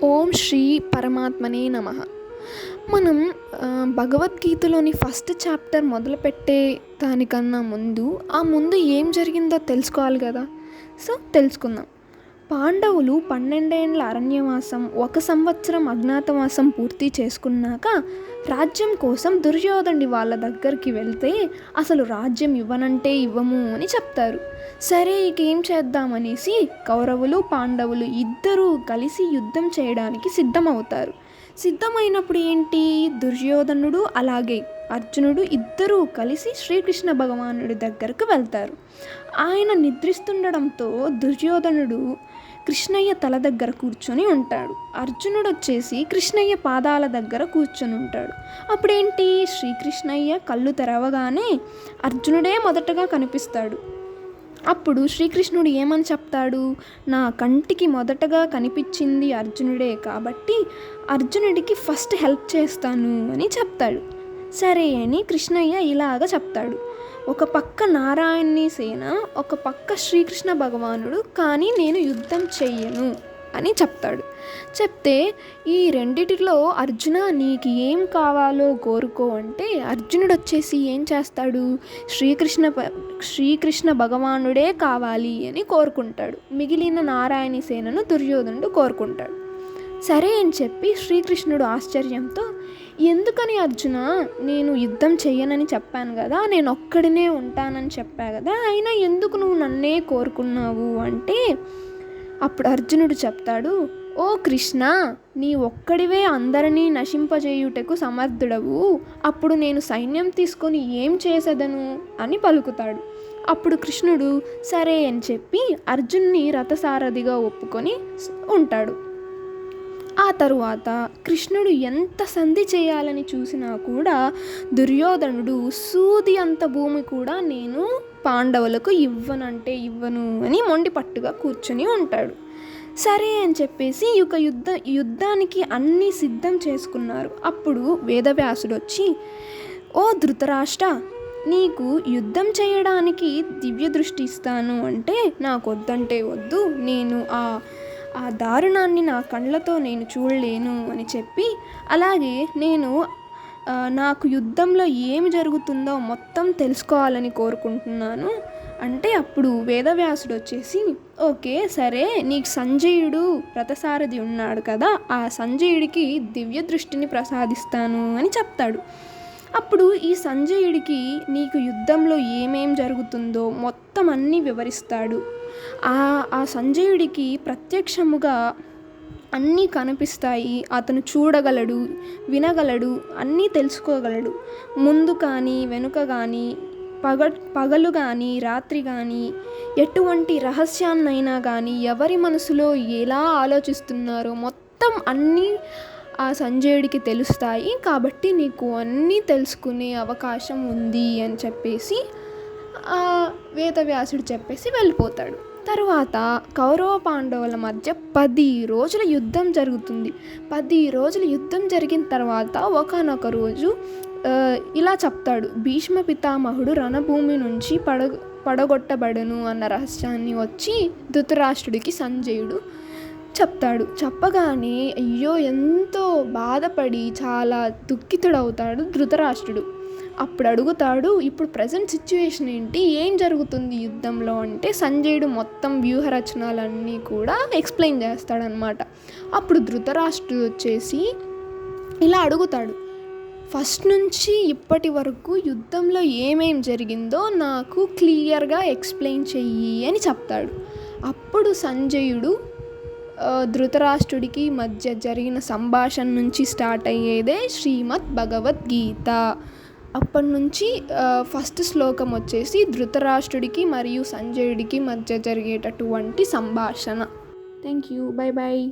ఓం శ్రీ పరమాత్మనే నమః. మనం భగవద్గీతలోని ఫస్ట్ చాప్టర్ మొదలుపెట్టే దానికన్నా ముందు ఏం జరిగిందో తెలుసుకోవాలి కదా. సో తెలుసుకుందాం. పాండవులు 12 ఏండ్ల అరణ్యవాసం, 1 సంవత్సరం అజ్ఞాతవాసం పూర్తి చేసుకున్నాక రాజ్యం కోసం దుర్యోధనుడి వాళ్ళ దగ్గరికి వెళ్తే అసలు రాజ్యం ఇవ్వనంటే ఇవ్వము అని చెప్తారు. సరే ఇక ఏం చేద్దామనేసి కౌరవులు పాండవులు ఇద్దరూ కలిసి యుద్ధం చేయడానికి సిద్ధమవుతారు. సిద్ధమైనప్పుడు ఏంటి, దుర్యోధనుడు అలాగే అర్జునుడు ఇద్దరూ కలిసి శ్రీకృష్ణ భగవానుడి దగ్గరకు వెళ్తారు. ఆయన నిద్రిస్తుండడంతో దుర్యోధనుడు కృష్ణయ్య తల దగ్గర కూర్చొని ఉంటాడు. అర్జునుడు వచ్చేసి కృష్ణయ్య పాదాల దగ్గర కూర్చొని ఉంటాడు. అప్పుడేంటి, శ్రీకృష్ణయ్య కళ్ళు తెరవగానే అర్జునుడే మొదటగా కనిపిస్తాడు. అప్పుడు శ్రీకృష్ణుడు ఏమని చెప్తాడు, నా కంటికి మొదటగా కనిపించింది అర్జునుడే కాబట్టి అర్జునుడికి ఫస్ట్ హెల్ప్ చేస్తాను అని చెప్తాడు. సరే అని కృష్ణయ్య ఇలాగ చెప్తాడు. ఒక పక్క నారాయణి సేన, ఒక పక్క శ్రీకృష్ణ భగవానుడు, కానీ నేను యుద్ధం చెయ్యను అని చెప్తాడు. చెప్తే ఈ రెండిటిలో అర్జున నీకు ఏం కావాలో కోరుకో అంటే అర్జునుడు వచ్చేసి ఏం చేస్తాడు, శ్రీకృష్ణ భగవానుడే కావాలి అని కోరుకుంటాడు. మిగిలిన నారాయణి సేనను దుర్యోధనుడు కోరుకుంటాడు. సరే అని చెప్పి శ్రీకృష్ణుడు ఆశ్చర్యంతో, ఎందుకని అర్జున, నేను యుద్ధం చెయ్యనని చెప్పాను కదా, నేను ఒక్కడినే ఉంటానని చెప్పా కదా, అయినా ఎందుకు నువ్వు నన్నే కోరుకున్నావు అంటే అప్పుడు అర్జునుడు చెప్తాడు, ఓ కృష్ణ, నీ ఒక్కడివే అందరినీ నశింపజేయుటకు సమర్థుడవు, అప్పుడు నేను సైన్యం తీసుకొని ఏం చేసేదను అని పలుకుతాడు. అప్పుడు కృష్ణుడు సరే అని చెప్పి అర్జున్ని రథసారథిగా ఒప్పుకొని ఉంటాడు. ఆ తరువాత కృష్ణుడు ఎంత సంధి చేయాలని చూసినా కూడా దుర్యోధనుడు సూది అంత భూమి కూడా నేను పాండవులకు ఇవ్వనంటే ఇవ్వను అని మొండి పట్టుగా కూర్చుని ఉంటాడు. సరే అని చెప్పేసి యుద్ధానికి అన్నీ సిద్ధం చేసుకున్నారు. అప్పుడు వేదవ్యాసుడు వచ్చి, ఓ ధృతరాష్ట్ర, నీకు యుద్ధం చేయడానికి దివ్య దృష్టి ఇస్తాను అంటే నాకు వద్దంటే వద్దు, నేను ఆ దారుణాన్ని నా కళ్ళతో నేను చూడలేను అని చెప్పి, అలాగే నాకు యుద్ధంలో ఏమి జరుగుతుందో మొత్తం తెలుసుకోవాలని కోరుకుంటున్నాను అంటే అప్పుడు వేదవ్యాసుడు వచ్చేసి, ఓకే సరే, నీకు సంజయుడు రథసారథి ఉన్నాడు కదా, ఆ సంజయుడికి దివ్య దృష్టిని ప్రసాదిస్తాను అని చెప్తాడు. అప్పుడు ఈ సంజయుడికి నీకు యుద్ధంలో ఏమేం జరుగుతుందో మొత్తం అన్నీ వివరిస్తాడు. ఆ సంజయుడికి ప్రత్యక్షముగా అన్నీ కనిపిస్తాయి, అతను చూడగలడు, వినగలడు, అన్నీ తెలుసుకోగలడు. ముందు కానీ వెనుక కానీ పగలు కానీ రాత్రి కానీ ఎటువంటి రహస్యాన్నైనా కానీ ఎవరి మనసులో ఎలా ఆలోచిస్తున్నారో మొత్తం అన్నీ ఆ సంజయుడికి తెలుస్తాయి, కాబట్టి నీకు అన్నీ తెలుసుకునే అవకాశం ఉంది అని చెప్పేసి వేదవ్యాసుడు చెప్పేసి వెళ్ళిపోతాడు. తరువాత కౌరవ పాండవుల మధ్య 10 రోజుల యుద్ధం జరుగుతుంది. 10 రోజుల యుద్ధం జరిగిన తర్వాత ఒకానొక రోజు ఇలా చెప్తాడు, భీష్మ పితామహుడు రణభూమి నుంచి పడగొట్టబడను అన్న రహస్యాన్ని వచ్చి ధృతరాష్ట్రుడికి సంజయుడు చెప్తాడు. చెప్పగానే అయ్యో ఎంతో బాధపడి చాలా దుఃఖితుడవుతాడు ధృతరాష్ట్రుడు. అప్పుడు అడుగుతాడు, ఇప్పుడు ప్రజెంట్ సిచ్యువేషన్ ఏంటి, ఏం జరుగుతుంది యుద్ధంలో అంటే సంజయుడు మొత్తం వ్యూహరచనలన్నీ కూడా ఎక్స్ప్లెయిన్ చేస్తాడనమాట. అప్పుడు ధృతరాష్ట్రుడు వచ్చేసి ఇలా అడుగుతాడు, ఫస్ట్ నుంచి ఇప్పటి వరకు యుద్ధంలో ఏమేం జరిగిందో నాకు క్లియర్గా ఎక్స్ప్లెయిన్ చెయ్యి అని చెప్తాడు. అప్పుడు సంజయుడు ధృతరాష్ట్రుడికి మధ్య జరిగిన సంభాషణ నుంచి స్టార్ట్ అయ్యేదే శ్రీమద్ భగవద్గీత. అప్పటి నుంచి ఫస్ట్ శ్లోకం వచ్చేసి ధృతరాష్ట్రుడికి మరియు సంజయుడికి మధ్య జరిగేటటువంటి సంభాషణ. Thank you, bye bye.